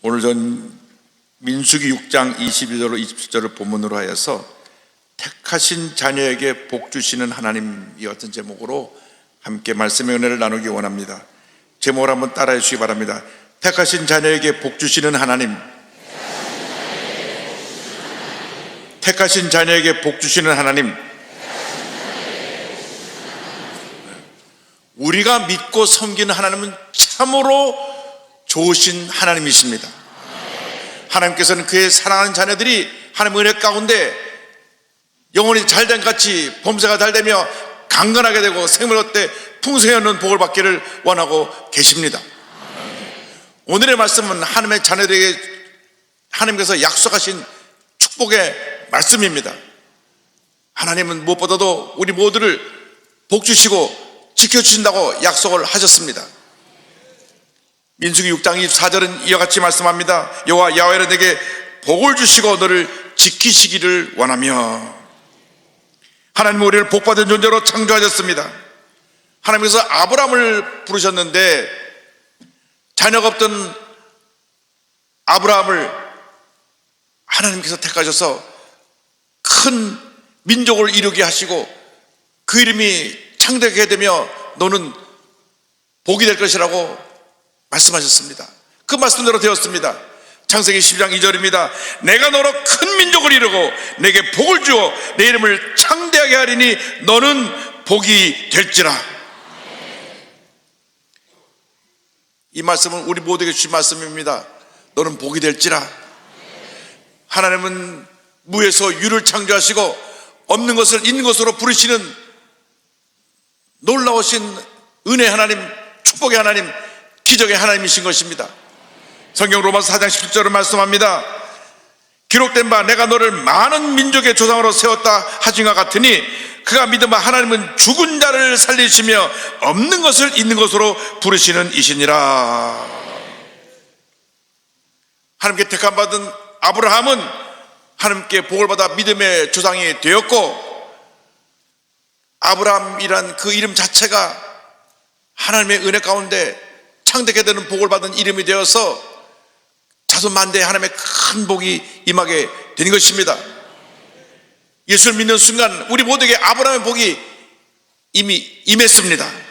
오늘 전 민수기 6장 22절로 27절을 본문으로 하여서 택하신 자녀에게 복 주시는 하나님이 어떤 제목으로 함께 말씀의 은혜를 나누기 원합니다. 제목을 한번 따라해 주시기 바랍니다. 택하신 자녀에게 복 주시는 하나님. 택하신 자녀에게 복 주시는 하나님. 우리가 믿고 섬기는 하나님은 참으로 좋으신 하나님이십니다. 하나님께서는 그의 사랑하는 자녀들이 하나님의 은혜 가운데 영혼이 잘된 같이 범사가 잘되며 강건하게 되고 생명을 얻되 풍성히 얻는 복을 받기를 원하고 계십니다. 오늘의 말씀은 하나님의 자녀들에게 하나님께서 약속하신 축복의 말씀입니다. 하나님은 무엇보다도 우리 모두를 복 주시고 지켜주신다고 약속을 하셨습니다. 민수기 6장 24절은 이와 같이 말씀합니다. 여호와 야훼는 내게 복을 주시고 너를 지키시기를 원하며. 하나님은 우리를 복받은 존재로 창조하셨습니다. 하나님께서 아브라함을 부르셨는데 자녀가 없던 아브라함을 하나님께서 택하셔서 큰 민족을 이루게 하시고 그 이름이 창대하게 되며 너는 복이 될 것이라고 말씀하셨습니다. 그 말씀대로 되었습니다. 창세기 12장 2절입니다. 내가 너로 큰 민족을 이루고 내게 복을 주어 내 이름을 창대하게 하리니 너는 복이 될지라. 이 말씀은 우리 모두에게 주신 말씀입니다. 너는 복이 될지라. 하나님은 무에서 유를 창조하시고 없는 것을 있는 것으로 부르시는 놀라우신 은혜 하나님, 축복의 하나님, 기적의 하나님이신 것입니다. 성경 로마서 4장 17절을 말씀합니다. 기록된 바 내가 너를 많은 민족의 조상으로 세웠다 하신과 같으니 그가 믿음 바 하나님은 죽은 자를 살리시며 없는 것을 있는 것으로 부르시는 이시니라. 하나님께 택함 받은 아브라함은 하나님께 복을 받아 믿음의 조상이 되었고, 아브라함이란 그 이름 자체가 하나님의 은혜 가운데 창대하게 되는 복을 받은 이름이 되어서 자손 만대에 하나님의 큰 복이 임하게 되는 것입니다. 예수를 믿는 순간 우리 모두에게 아브라함의 복이 이미 임했습니다.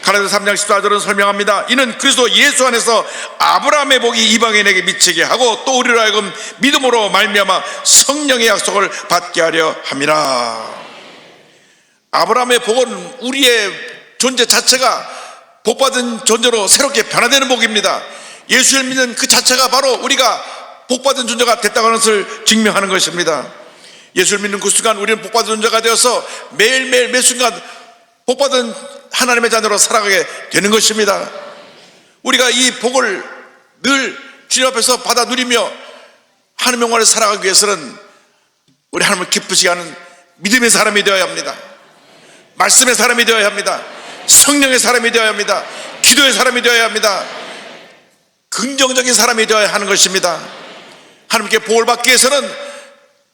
갈라디아서 3장 14절은 설명합니다. 이는 그리스도 예수 안에서 아브라함의 복이 이방인에게 미치게 하고 또 우리로 하여금 믿음으로 말미암아 성령의 약속을 받게 하려 함이라. 아브라함의 복은 우리의 존재 자체가 복받은 존재로 새롭게 변화되는 복입니다. 예수를 믿는 그 자체가 바로 우리가 복받은 존재가 됐다고 하는 것을 증명하는 것입니다. 예수를 믿는 그 순간 우리는 복받은 존재가 되어서 매일매일 매 순간 복받은 하나님의 자녀로 살아가게 되는 것입니다. 우리가 이 복을 늘 주님 앞에서 받아 누리며 하나님의 영광을 살아가기 위해서는 우리 하나님을 기쁘시게 하는 믿음의 사람이 되어야 합니다. 말씀의 사람이 되어야 합니다. 성령의 사람이 되어야 합니다. 기도의 사람이 되어야 합니다. 긍정적인 사람이 되어야 하는 것입니다. 하나님께 복을 받기 위해서는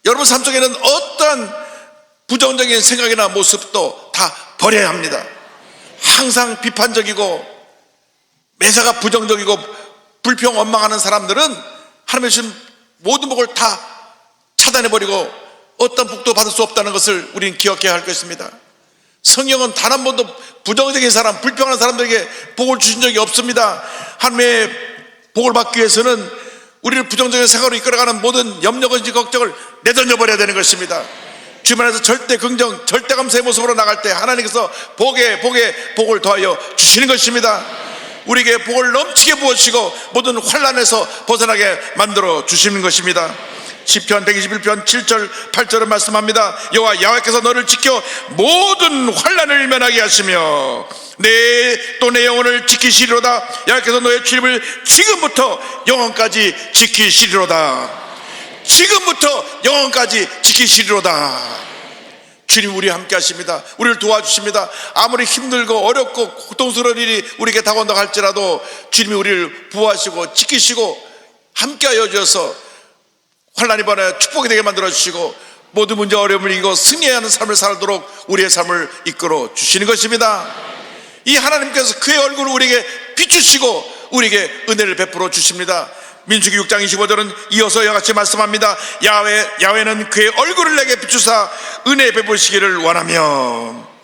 여러분 삶 속에는 어떠한 부정적인 생각이나 모습도 다 버려야 합니다. 항상 비판적이고 매사가 부정적이고 불평 원망하는 사람들은 하나님의 주신 모든 복을 다 차단해버리고 어떤 복도 받을 수 없다는 것을 우리는 기억해야 할 것입니다. 성경은 단 한 번도 부정적인 사람, 불평하는 사람들에게 복을 주신 적이 없습니다. 하나님의 복을 받기 위해서는 우리를 부정적인 생각으로 이끌어가는 모든 염려, 건지, 걱정을 내던져버려야 되는 것입니다. 주님 안에서 절대 긍정, 절대 감사의 모습으로 나갈 때 하나님께서 복에 복을 더하여 주시는 것입니다. 우리에게 복을 넘치게 부어주시고 모든 환난에서 벗어나게 만들어 주시는 것입니다. 시편 121편 7절 8절은 말씀합니다. 여호와 야훼께서 너를 지켜 모든 환난을 면하게 하시며 또 내 영혼을 지키시리로다. 야훼께서 너의 출입을 지금부터 영원까지 지키시리로다. 지금부터 영원까지 지키시리로다. 주님 우리와 함께 하십니다. 우리를 도와주십니다. 아무리 힘들고 어렵고 고통스러운 일이 우리에게 다가온다고 할지라도 주님이 우리를 보호하시고 지키시고 함께하여 주셔서 환난이 번에 축복이 되게 만들어주시고 모든 문제 어려움을 이기고 승리해야 하는 삶을 살도록 우리의 삶을 이끌어 주시는 것입니다. 이 하나님께서 그의 얼굴을 우리에게 비추시고 우리에게 은혜를 베풀어 주십니다. 민수기 6장 25절은 이어서 이와 같이 말씀합니다. 야훼는 그의 얼굴을 내게 비추사 은혜 베푸시기를 원하며,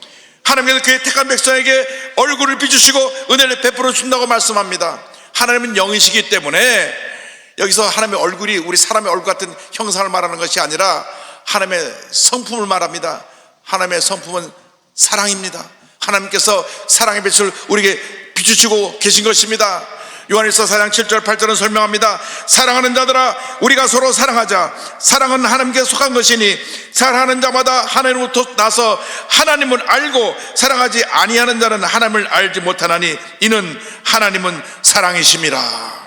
하나님께서 그의 택한 백성에게 얼굴을 비추시고 은혜를 베풀어 준다고 말씀합니다. 하나님은 영이시기 때문에 여기서 하나님의 얼굴이 우리 사람의 얼굴 같은 형상을 말하는 것이 아니라 하나님의 성품을 말합니다. 하나님의 성품은 사랑입니다. 하나님께서 사랑의 빛을 우리에게 비추시고 계신 것입니다. 요한일서 4장 7절 8절은 설명합니다. 사랑하는 자들아, 우리가 서로 사랑하자. 사랑은 하나님께 속한 것이니 사랑하는 자마다 하나님으로부터 나서 하나님을 알고, 사랑하지 아니하는 자는 하나님을 알지 못하나니 이는 하나님은 사랑이심이라.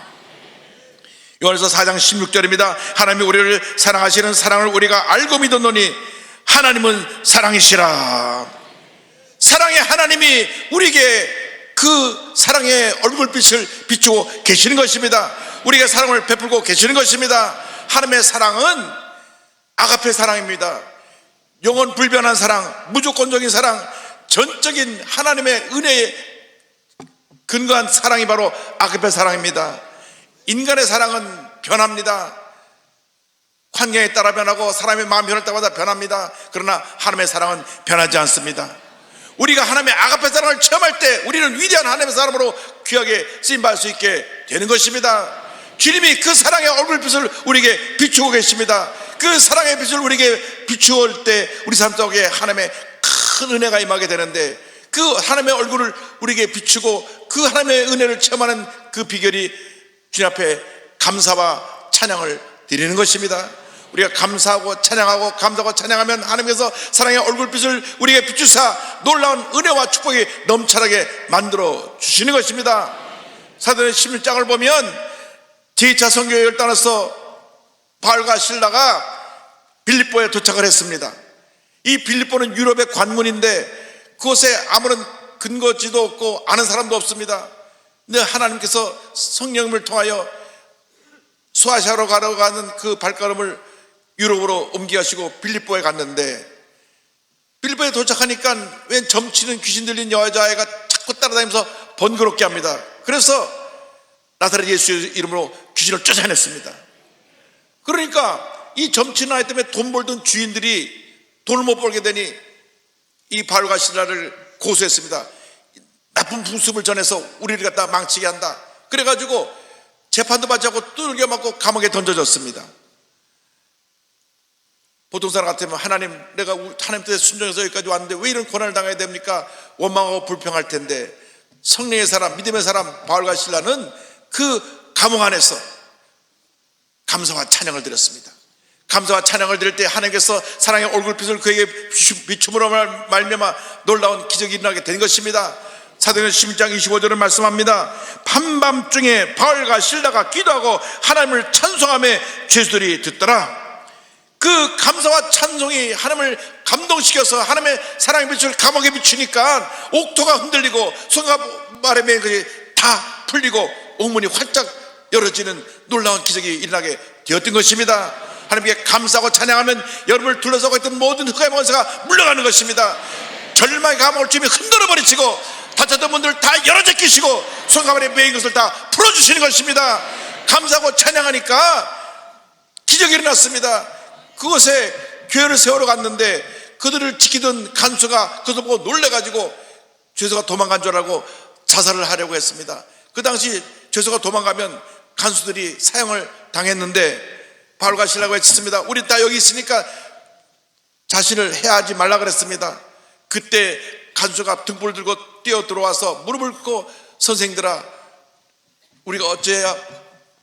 요한일서 4장 16절입니다. 하나님이 우리를 사랑하시는 사랑을 우리가 알고 믿었노니 하나님은 사랑이시라. 사랑의 하나님이 우리에게 그 사랑의 얼굴빛을 비추고 계시는 것입니다. 우리에게 사랑을 베풀고 계시는 것입니다. 하나님의 사랑은 아가페 사랑입니다. 영원 불변한 사랑, 무조건적인 사랑, 전적인 하나님의 은혜에 근거한 사랑이 바로 아가페 사랑입니다. 인간의 사랑은 변합니다. 환경에 따라 변하고 사람의 마음이 변할 때마다 변합니다. 그러나 하나님의 사랑은 변하지 않습니다. 우리가 하나님의 아가페 사랑을 체험할 때 우리는 위대한 하나님의 사람으로 귀하게 쓰임받을 수 있게 되는 것입니다. 주님이 그 사랑의 얼굴빛을 우리에게 비추고 계십니다. 그 사랑의 빛을 우리에게 비추올 때 우리 삶 속에 하나님의 큰 은혜가 임하게 되는데, 그 하나님의 얼굴을 우리에게 비추고 그 하나님의 은혜를 체험하는 그 비결이 주님 앞에 감사와 찬양을 드리는 것입니다. 우리가 감사하고 찬양하면 하나님께서 사랑의 얼굴빛을 우리에게 비추사 놀라운 은혜와 축복이 넘쳐나게 만들어 주시는 것입니다. 사도행전 16장을 보면 제2차 선교여행을 떠나서 바울과 실라가 빌립보에 도착을 했습니다. 이 빌립보는 유럽의 관문인데 그곳에 아무런 근거지도 없고 아는 사람도 없습니다. 근데 하나님께서 성령을 통하여 수아시아로 가는 그 발걸음을 유럽으로 옮겨가시고 빌립보에 갔는데, 빌립보에 도착하니까 웬 점치는 귀신 들린 여자아이가 자꾸 따라다니면서 번거롭게 합니다. 그래서 나사렛 예수 이름으로 귀신을 쫓아냈습니다. 그러니까 이 점치는 아이 때문에 돈 벌던 주인들이 돈을 못 벌게 되니 이 바울과 실라를 고소했습니다. 나쁜 풍습을 전해서 우리를 갖다 망치게 한다. 그래가지고 재판도 받지 않고 두들겨 맞고 감옥에 던져졌습니다. 보통 사람 같으면 내가 하나님 뜻에 순종해서 여기까지 왔는데 왜 이런 고난을 당해야 됩니까? 원망하고 불평할 텐데, 성령의 사람, 믿음의 사람 바울과 실라는 그 감옥 안에서 감사와 찬양을 드렸습니다. 감사와 찬양을 드릴 때 하나님께서 사랑의 얼굴빛을 그에게 비춤으로 말미암아 놀라운 기적이 일어나게 된 것입니다. 사도행전 11장 25절은 말씀합니다. 한밤중에 바울과 실라가 기도하고 하나님을 찬송하며 죄수들이 듣더라. 그 감사와 찬송이 하나님을 감동시켜서 하나님의 사랑의 빛을 감옥에 비추니까 옥토가 흔들리고 손과 발에 맨 것이 다 풀리고 옥문이 활짝 열어지는 놀라운 기적이 일어나게 되었던 것입니다. 하나님께 감사하고 찬양하면 여러분을 둘러싸고 있던 모든 흑암의 권세가 물러가는 것입니다. 절망의 감옥을 주님이 흔들어 버리시고 다쳤던 분들 다 열어제끼시고 손과 발에 매인 것을 다 풀어주시는 것입니다. 감사하고 찬양하니까 기적이 일어났습니다. 그곳에 교회를 세우러 갔는데 그들을 지키던 간수가 그것을 보고 놀래가지고 죄수가 도망간 줄 알고 자살을 하려고 했습니다. 그 당시 죄수가 도망가면 간수들이 사형을 당했는데 바울과 실라가 외쳤습니다. 우리 다 여기 있으니까 자신을 해하지 말라 그랬습니다. 그때 간수가 등불을 들고 뛰어 들어와서 무릎을 꿇고 선생들아, 우리가 어째야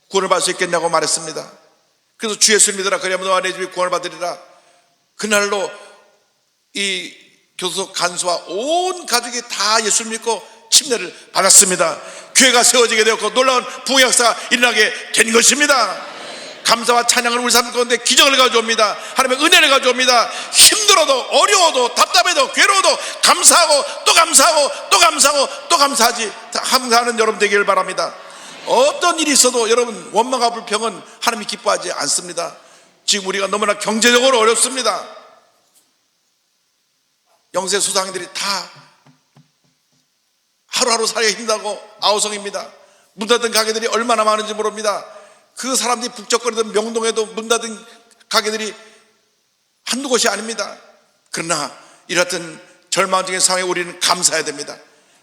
구원을 받을 수 있겠냐고 말했습니다. 그래서 주 예수를 믿으라, 그리하면 너와 내 집이 구원을 받으리라. 그날로 이 교도소 간수와 온 가족이 다 예수를 믿고 침례를 받았습니다. 교회가 세워지게 되었고 놀라운 부흥의 역사가 일어나게 된 것입니다. 감사와 찬양을 우리 삶 가운데 기적을 가져옵니다. 하나님의 은혜를 가져옵니다. 힘들어도 어려워도 답답해도 괴로워도 감사하고 또 감사하고 또 감사하고 또 감사하는 여러분 되기를 바랍니다. 어떤 일이 있어도 여러분 원망과 불평은 하나님이 기뻐하지 않습니다. 지금 우리가 너무나 경제적으로 어렵습니다. 영세 수상들이 다 하루하루 살기 힘들고 아우성입니다. 문 닫은 가게들이 얼마나 많은지 모릅니다. 그 사람들이 북적거리던 명동에도 문 닫은 가게들이 한두 곳이 아닙니다. 그러나 이렇든 절망적인 상황에 우리는 감사해야 됩니다.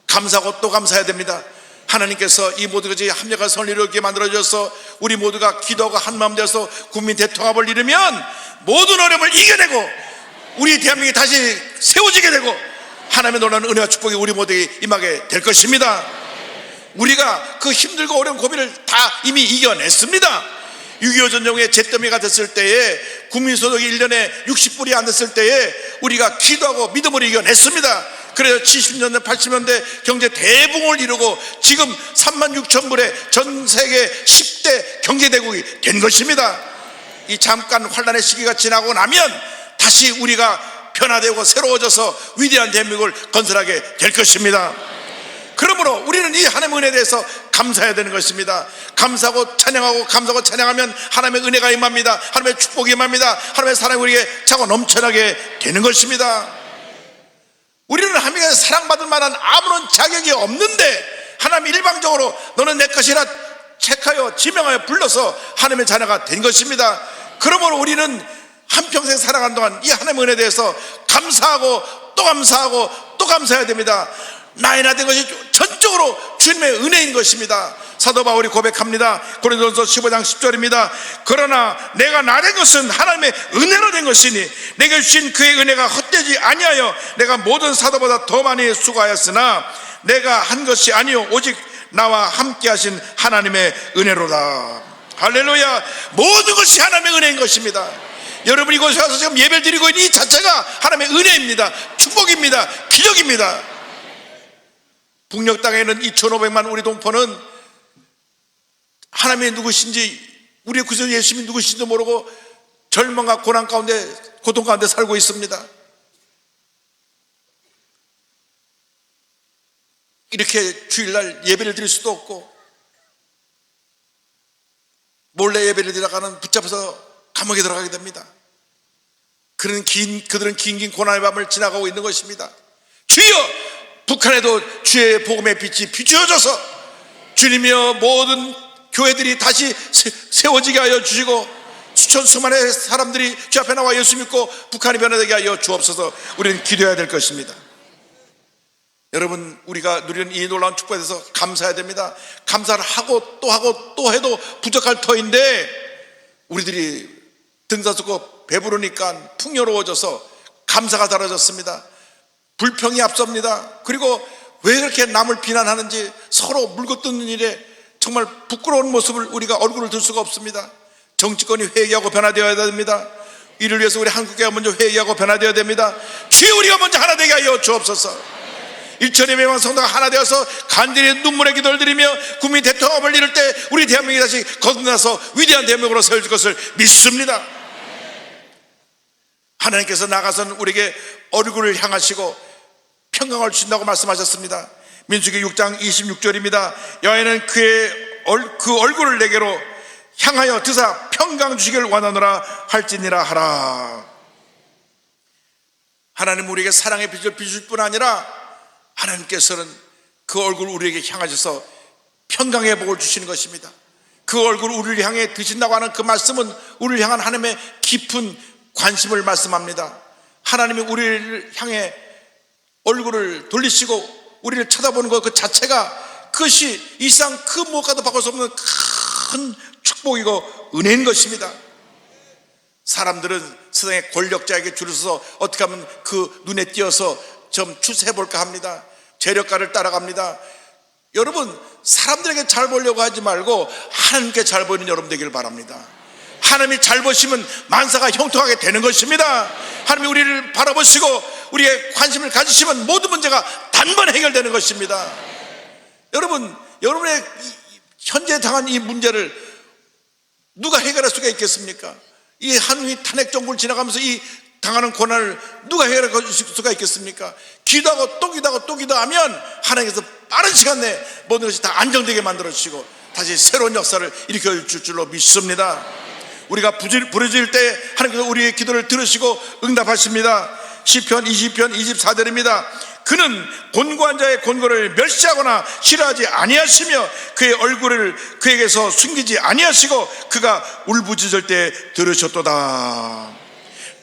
감사하고 또 감사해야 됩니다. 하나님께서 이 모든 것이 합력한 선을 이루게 만들어주셔서 우리 모두가 기도하고 한마음 되어서 국민 대통합을 이루면 모든 어려움을 이겨내고 우리 대한민국이 다시 세워지게 되고 하나님의 놀라운 은혜와 축복이 우리 모두에게 임하게 될 것입니다. 우리가 그 힘들고 어려운 고비를 다 이미 이겨냈습니다. 6.25 전쟁에 잿더미가 됐을 때에 국민소득이 1년에 60불이 안 됐을 때에 우리가 기도하고 믿음으로 이겨냈습니다. 그래서 70년대 80년대 경제 대붕을 이루고 지금 36,000불의 전 세계 10대 경제대국이 된 것입니다. 이 잠깐 환란의 시기가 지나고 나면 다시 우리가 변화되고 새로워져서 위대한 대한민국을 건설하게 될 것입니다. 그러므로 우리는 이 하나님의 은혜에 대해서 감사해야 되는 것입니다. 감사하고 찬양하고 감사하고 찬양하면 하나님의 은혜가 임합니다. 하나님의 축복이 임합니다. 하나님의 사랑이 우리에게 차고 넘쳐나게 되는 것입니다. 우리는 하나님께 사랑받을 만한 아무런 자격이 없는데 하나님 일방적으로 너는 내 것이라 책하여 지명하여 불러서 하나님의 자녀가 된 것입니다. 그러므로 우리는 한평생 살아가는 동안 이 하나님의 은혜에 대해서 감사하고 또 감사하고 또 감사해야 됩니다. 나이나 된 것이 전적으로 주님의 은혜인 것입니다. 사도 바울이 고백합니다. 고린도전서 15장 10절입니다. 그러나 내가 나 된 것은 하나님의 은혜로 된 것이니 내게 주신 그의 은혜가 헛되지 아니하여 내가 모든 사도보다 더 많이 수고하였으나 내가 한 것이 아니요 오직 나와 함께 하신 하나님의 은혜로다. 할렐루야. 모든 것이 하나님의 은혜인 것입니다. 여러분 이곳에 와서 지금 예배를 드리고 있는 이 자체가 하나님의 은혜입니다. 축복입니다. 기적입니다. 북녘 땅에는 2,500만 우리 동포는 하나님이 누구신지 우리의 구세주 예수님이 누구신지도 모르고 절망과 고난 가운데 고통 가운데 살고 있습니다. 이렇게 주일날 예배를 드릴 수도 없고 몰래 예배를 드려가는 붙잡아서 감옥에 들어가게 됩니다. 그들은 긴 고난의 밤을 지나가고 있는 것입니다. 주여 북한에도 주의 복음의 빛이 비추어져서 주님이여 모든 교회들이 다시 세워지게 하여 주시고 수천 수만의 사람들이 주 앞에 나와 예수 믿고 북한이 변화되게 하여 주옵소서. 우리는 기도해야 될 것입니다. 여러분 우리가 누리는 이 놀라운 축복에 대해서 감사해야 됩니다. 감사를 하고 또 해도 부족할 터인데 우리들이 등사수고 배부르니까 풍요로워져서 감사가 사라졌습니다. 불평이 앞섭니다. 그리고 왜 그렇게 남을 비난하는지 서로 물고 뜯는 일에 정말 부끄러운 모습을 우리가 얼굴을 들 수가 없습니다. 정치권이 회개하고 변화되어야 됩니다. 이를 위해서 우리 한국교회가 먼저 회개하고 변화되어야 됩니다. 주여 우리가 먼저 하나 되게 하여 주옵소서. 1천의 매만 성도가 하나 되어서 간절히 눈물의 기도를 드리며 국민 대통합을 이룰 때 우리 대한민국이 다시 거듭나서 위대한 대한민국으로 세워질 것을 믿습니다. 하나님께서 나가서는 우리에게 얼굴을 향하시고 평강을 주신다고 말씀하셨습니다. 민수기 6장 26절입니다. 여호와는 그 얼굴을 내게로 향하여 드사 평강 주시기를 원하노라 할지니라 하라. 하나님 우리에게 사랑의 빛을 비출 뿐 아니라 하나님께서는 그 얼굴을 우리에게 향하셔서 평강의 복을 주시는 것입니다. 그 얼굴을 우리를 향해 드신다고 하는 그 말씀은 우리를 향한 하나님의 깊은 관심을 말씀합니다. 하나님이 우리를 향해 얼굴을 돌리시고 우리를 쳐다보는 것 그 자체가 그것이 이 세상 그 무엇과도 바꿀 수 없는 큰 축복이고 은혜인 것입니다. 사람들은 세상의 권력자에게 줄을 서서 어떻게 하면 그 눈에 띄어서 좀 추세해볼까 합니다. 재력가를 따라갑니다. 여러분 사람들에게 잘 보려고 하지 말고 하나님께 잘 보이는 여러분 되기를 바랍니다. 하나님이 잘 보시면 만사가 형통하게 되는 것입니다. 하나님이 우리를 바라보시고 우리의 관심을 가지시면 모든 문제가 단번에 해결되는 것입니다. 여러분 여러분의 현재 당한 이 문제를 누가 해결할 수가 있겠습니까? 이 한국이 탄핵 정부를 지나가면서 이 당하는 고난을 누가 해결할 수가 있겠습니까? 기도하고 또 기도하고 또 기도하면 하나님께서 빠른 시간 내에 모든 것이 다 안정되게 만들어 주시고 다시 새로운 역사를 일으켜 줄 줄로 믿습니다. 우리가 부르짖을 때 하나님께서 우리의 기도를 들으시고 응답하십니다. 시편 20편 24절입니다. 그는 곤고한 자의 곤고를 멸시하거나 싫어하지 아니하시며 그의 얼굴을 그에게서 숨기지 아니하시고 그가 울부짖을 때 들으셨도다.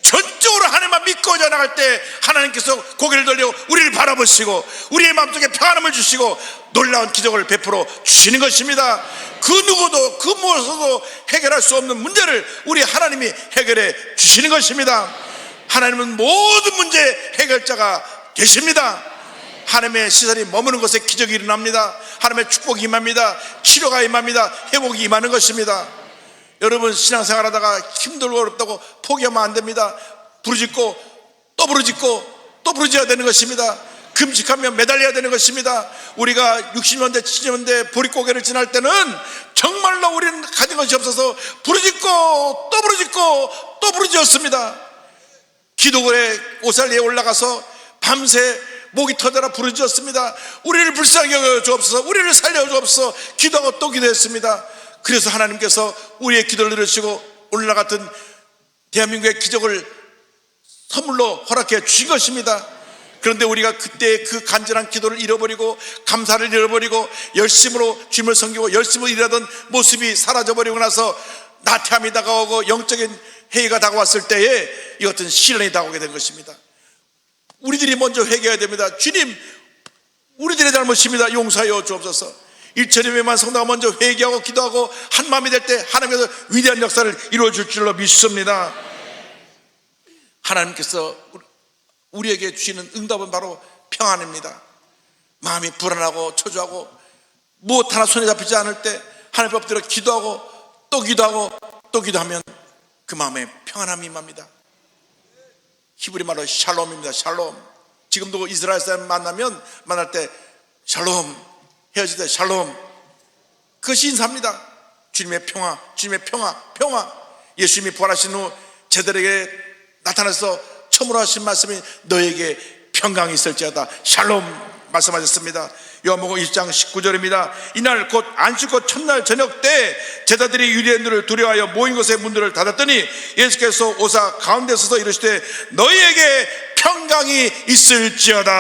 전적으로 하나님만 믿고 나갈 때 하나님께서 고개를 돌려 우리를 바라보시고 우리의 마음속에 평안함을 주시고 놀라운 기적을 베풀어 주시는 것입니다. 그 누구도 그 무엇으로도 해결할 수 없는 문제를 우리 하나님이 해결해 주시는 것입니다. 하나님은 모든 문제 해결자가 계십니다. 하나님의 시선이 머무는 곳에 기적이 일어납니다. 하나님의 축복이 임합니다. 치료가 임합니다. 회복이 임하는 것입니다. 여러분, 신앙생활 하다가 힘들고 어렵다고 포기하면 안 됩니다. 부르짖고 또 부르짖고 또 부르짖어야 되는 것입니다. 금식하며 매달려야 되는 것입니다. 우리가 60년대 70년대 보릿고개를 지날 때는 정말로 우리는 가진 것이 없어서 부르짖고 또 부르짖고 또 부르짖었습니다. 기도에 오살리에 올라가서 밤새 목이 터져라 부르짖었습니다. 우리를 불쌍히 여겨 주옵소서, 우리를 살려 주옵소서 기도하고 또 기도했습니다. 그래서 하나님께서 우리의 기도를 들으시고 오늘날 같은 대한민국의 기적을 선물로 허락해 주신 것입니다. 그런데 우리가 그때 그 간절한 기도를 잃어버리고 감사를 잃어버리고 열심으로 주님을 섬기고 열심으로 일하던 모습이 사라져버리고 나서 나태함이 다가오고 영적인 해이가 다가왔을 때에 이 같은 시련이 다가오게 된 것입니다. 우리들이 먼저 회개해야 됩니다. 주님, 우리들의 잘못입니다. 용서하여 주옵소서. 일처리에만 성도가 먼저 회개하고 기도하고 한 마음이 될 때 하나님께서 위대한 역사를 이루어줄 줄로 믿습니다. 하나님께서 우리에게 주시는 응답은 바로 평안입니다. 마음이 불안하고 초조하고 무엇 하나 손에 잡히지 않을 때 하나님 앞에 엎드려 기도하고 또 기도하고 또 기도하면 그 마음에 평안함이 임합니다. 히브리 말로 샬롬입니다. 샬롬. 지금도 이스라엘 사람 만날 때 샬롬, 헤어질 때 샬롬, 그것이 인사입니다. 주님의 평화, 주님의 평화, 평화. 예수님이 부활하신 후 제들에게 나타나서 처음으로 하신 말씀이 너에게 평강이 있을지어다 샬롬 말씀하셨습니다. 요한복음 20장 19절입니다. 이날 곧 안식일 첫날 저녁 때 제자들이 유대인들을 두려워하여 모인 곳의 문들을 닫았더니 예수께서 오사 가운데 서서 이르시되 너희에게 평강이 있을지어다.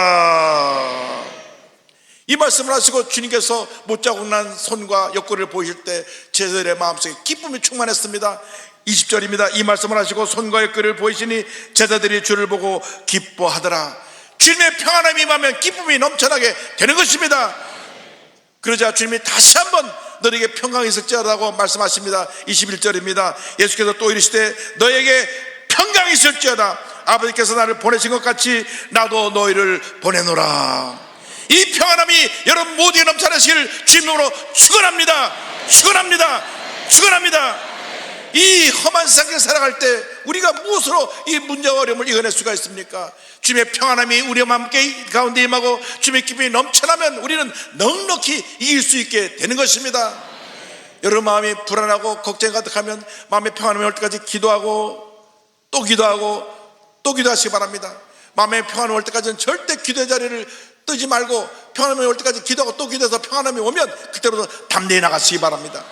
이 말씀을 하시고 주님께서 못자국난 손과 옆구리를 보이실 때 제자들의 마음속에 기쁨이 충만했습니다. 20절입니다. 이 말씀을 하시고 손과 옆구리를 보이시니 제자들이 주를 보고 기뻐하더라. 주님의 평안함이 임하면 기쁨이 넘쳐나게 되는 것입니다. 그러자 주님이 다시 한번 너에게 평강이 있을지어다라고 말씀하십니다. 21절입니다. 예수께서 또 이르시되 너에게 평강이 있을지어다. 아버지께서 나를 보내신 것 같이 나도 너희를 보내노라. 이 평안함이 여러분 모두에게 넘쳐나시기를 주님으로 축원합니다. 축원합니다. 축원합니다. 이 험한 세상에 살아갈 때 우리가 무엇으로 이 문제와 어려움을 이겨낼 수가 있습니까? 주님의 평안함이 우리 마음께 가운데 임하고 주님의 기쁨이 넘쳐나면 우리는 넉넉히 이길 수 있게 되는 것입니다. 여러분 마음이 불안하고 걱정이 가득하면 마음의 평안함이 올 때까지 기도하고 또 기도하고 또 기도하시기 바랍니다. 마음의 평안함이 올 때까지는 절대 기도의 자리를 뜨지 말고 평안함이 올 때까지 기도하고 또 기도해서 평안함이 오면 그때부터 담대히 나가시기 바랍니다.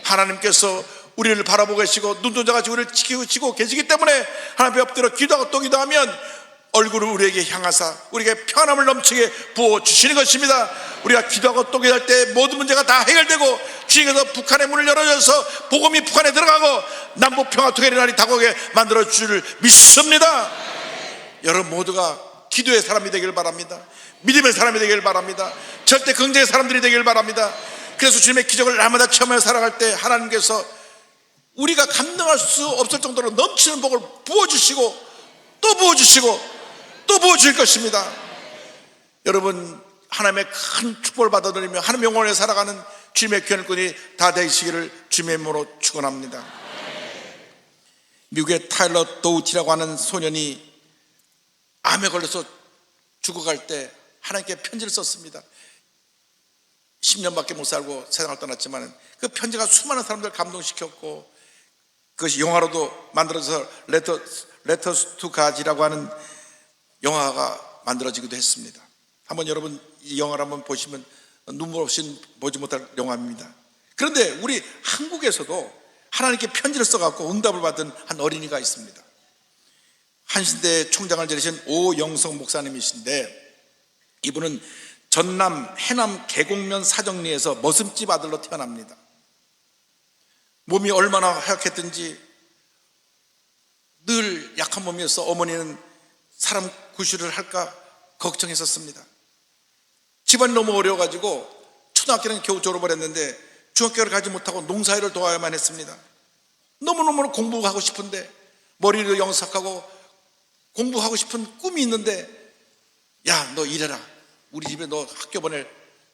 하나님께서 우리를 바라보고 계시고 눈동자같이 우리를 지키고 계시기 때문에 하나님 앞에 엎드려 기도하고 또 기도하면 얼굴을 우리에게 향하사 우리에게 평안함을 넘치게 부어주시는 것입니다. 우리가 기도하고 또 기도할 때 모든 문제가 다 해결되고 주님께서 북한의 문을 열어줘서 복음이 북한에 들어가고 남북 평화 통일의 날이 다가오게 만들어 주를 믿습니다. 여러분 모두가 기도의 사람이 되길 바랍니다. 믿음의 사람이 되길 바랍니다. 절대 긍정의 사람들이 되길 바랍니다. 그래서 주님의 기적을 날마다 체험하며 살아갈 때 하나님께서 우리가 감당할 수 없을 정도로 넘치는 복을 부어주시고 또 부어주시고 또 부어줄 것입니다. 여러분 하나님의 큰 축복을 받아들이며 하나님의 영혼에 살아가는 주님의 귀한 꾼이 다 되시기를 주님의 이름으로 축원합니다. 미국의 타일러 도우티라고 하는 소년이 암에 걸려서 죽어갈 때 하나님께 편지를 썼습니다. 10년밖에 못 살고 세상을 떠났지만 그 편지가 수많은 사람들을 감동시켰고 그것이 영화로도 만들어져서 레터스 투 가지라고 하는 영화가 만들어지기도 했습니다. 한번 여러분 이 영화를 한번 보시면 눈물 없이 보지 못할 영화입니다. 그런데 우리 한국에서도 하나님께 편지를 써갖고 응답을 받은 한 어린이가 있습니다. 한신대 총장을 지내신 오영성 목사님이신데 이분은 전남 해남 계곡면 사정리에서 머슴집 아들로 태어납니다. 몸이 얼마나 허약했든지 늘 약한 몸이어서 어머니는 사람 구실을 할까 걱정했었습니다. 집안이 너무 어려워가지고 초등학교는 겨우 졸업을 했는데 중학교를 가지 못하고 농사일을 도와야만 했습니다. 너무너무 공부하고 싶은데, 머리도 영석하고 공부하고 싶은 꿈이 있는데, 야, 너 일해라, 우리 집에 너 학교 보낼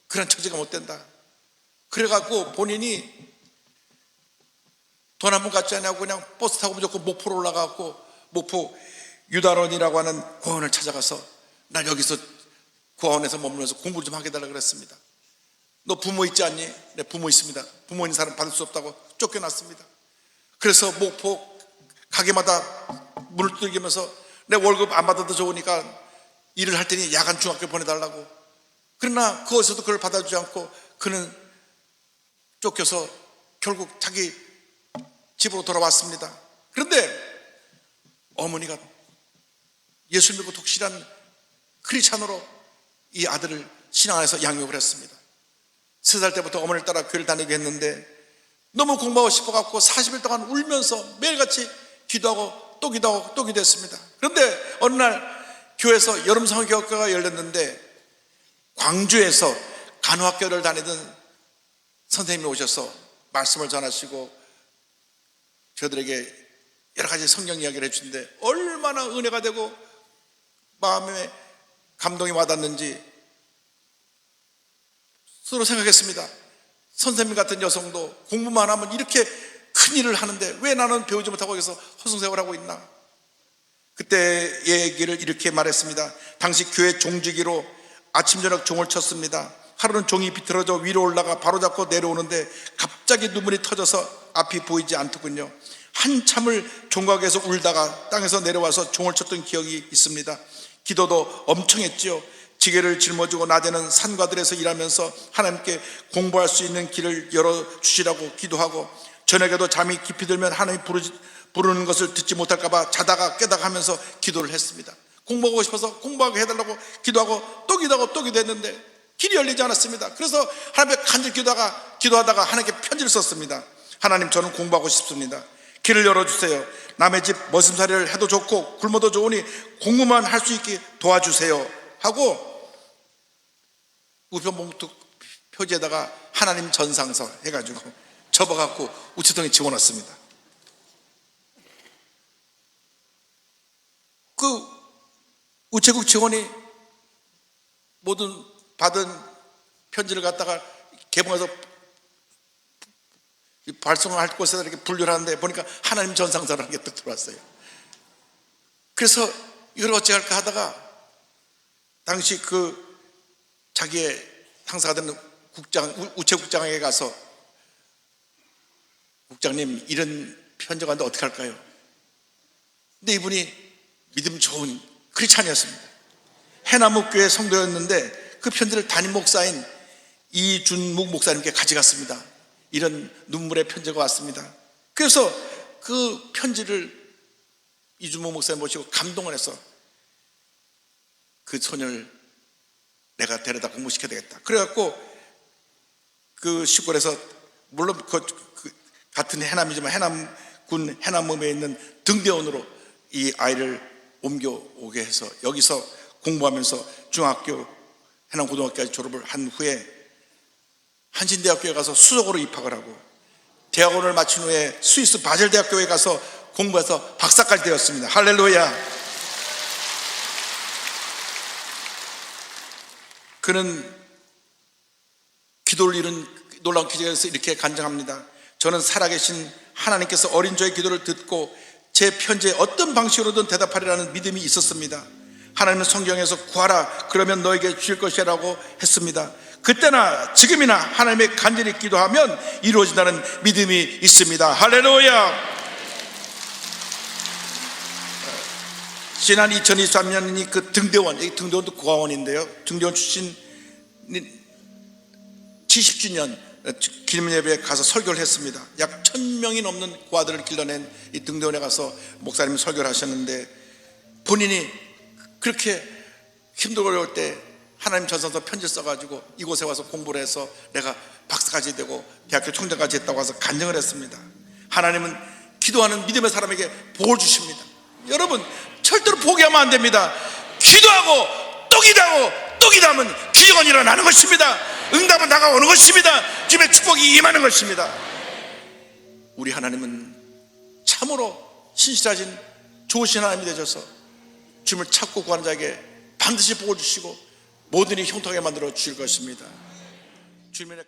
그런 처지가 못 된다. 그래갖고 본인이 돈 한 번 갖지 않냐고 그냥 버스 타고 무조건 목포로 올라가고 목포 유달원이라고 하는 고원을 찾아가서 나 여기서 고원에서 머물면서 공부를 좀 하게 해달라고 그랬습니다. 너 부모 있지 않니? 네, 부모 있습니다. 부모 있는 사람 받을 수 없다고 쫓겨났습니다. 그래서 목포 가게마다 문을 두들기면서 내 월급 안 받아도 좋으니까 일을 할 테니 야간 중학교 보내달라고. 그러나 그것에도 그걸 받아주지 않고 그는 쫓겨서 결국 자기 집으로 돌아왔습니다. 그런데 어머니가 예수 믿고 독실한 크리스찬으로 이 아들을 신앙 안에서 양육을 했습니다. 3살 때부터 어머니를 따라 교회를 다니게 했는데 너무 공부하고 싶어갖고 40일 동안 울면서 매일같이 기도하고 또 기도하고 또 기도했습니다. 그런데 어느 날 교회에서 여름 성교학교가 열렸는데 광주에서 간호학교를 다니던 선생님이 오셔서 말씀을 전하시고 저들에게 여러 가지 성경 이야기를 해주는데 얼마나 은혜가 되고 마음에 감동이 와닿는지 스스로 생각했습니다. 선생님 같은 여성도 공부만 하면 이렇게 큰 일을 하는데 왜 나는 배우지 못하고 여기서 허송세월을 하고 있나. 그때 얘기를 이렇게 말했습니다. 당시 교회 종지기로 아침 저녁 종을 쳤습니다. 하루는 종이 비틀어져 위로 올라가 바로잡고 내려오는데 갑자기 눈물이 터져서 앞이 보이지 않더군요. 한참을 종각에서 울다가 땅에서 내려와서 종을 쳤던 기억이 있습니다. 기도도 엄청 했지요. 지게를 짊어지고 낮에는 산과들에서 일하면서 하나님께 공부할 수 있는 길을 열어주시라고 기도하고, 저녁에도 잠이 깊이 들면 하나님 부르는 것을 듣지 못할까 봐 자다가 깨다가 하면서 기도를 했습니다. 공부하고 싶어서 공부하게 해달라고 기도하고 또 기도하고 또 기도했는데 길이 열리지 않았습니다. 그래서 하나님께 간절히 기도하다가 하나님께 편지를 썼습니다. 하나님, 저는 공부하고 싶습니다. 길을 열어주세요. 남의 집 머슴살이를 해도 좋고 굶어도 좋으니 공부만 할 수 있게 도와주세요 하고 우편 봉투 표지에다가 하나님 전상서 해가지고 접어갖고 우체통에 집어넣습니다. 그 우체국 직원이 모든 받은 편지를 갖다가 개봉해서 발송할 곳에다 이렇게 분류를 하는데 보니까 하나님 전상서라는 게 또 들어왔어요. 그래서 이걸 어찌할까 하다가 당시 그 자기의 상사가 되는 우체국장에게 가서, 국장님, 이런 편지가 왔는데 어떻게 할까요? 근데 이분이 믿음 좋은 크리스찬이었습니다. 해남목교회 성도였는데 그 편지를 담임 목사인 이준묵 목사님께 가져갔습니다. 이런 눈물의 편지가 왔습니다. 그래서 그 편지를 이준묵 목사님 모시고 감동을 해서 그 소년을 내가 데려다 공부시켜야 되겠다. 그래갖고 그 시골에서, 물론 같은 해남이지만 해남군 해남읍에 있는 등대원으로 이 아이를 옮겨오게 해서 여기서 공부하면서 중학교 해남고등학교까지 졸업을 한 후에 한신대학교에 가서 수석으로 입학을 하고 대학원을 마친 후에 스위스 바젤대학교에 가서 공부해서 박사까지 되었습니다. 할렐루야. 그는 기도를 이룬 놀라운 기적에서 이렇게 간증합니다. 저는 살아계신 하나님께서 어린 저의 기도를 듣고 제 편지에 어떤 방식으로든 대답하리라는 믿음이 있었습니다. 하나님은 성경에서 구하라, 그러면 너에게 주실 것이라고 했습니다. 그때나 지금이나 하나님의 간절히 기도하면 이루어진다는 믿음이 있습니다. 할렐루야. 지난 2023년이 그 등대원, 등대원도 고아원인데요, 등대원 출신 70주년 기념예배에 가서 설교를 했습니다. 약 1000명이 넘는 고아들을 길러낸 이 등대원에 가서 목사님이 설교를 하셨는데 본인이 그렇게 힘들고 어려울 때 하나님 전서서 편지 써가지고 이곳에 와서 공부를 해서 내가 박사까지 되고 대학교 총장까지 했다고 해서 간증을 했습니다. 하나님은 기도하는 믿음의 사람에게 복을 주십니다. 여러분 절대로 포기하면 안 됩니다. 기도하고 또 기도하고 또 기도하면 기적은 일어나는 것입니다. 응답은 다가오는 것입니다. 주님의 축복이 임하는 것입니다. 우리 하나님은 참으로 신실하신 좋으신 하나님이 되셔서 주님을 찾고 구하는 자에게 반드시 복을 주시고 모든 일이 형통하게 만들어 주실 것입니다. 주님의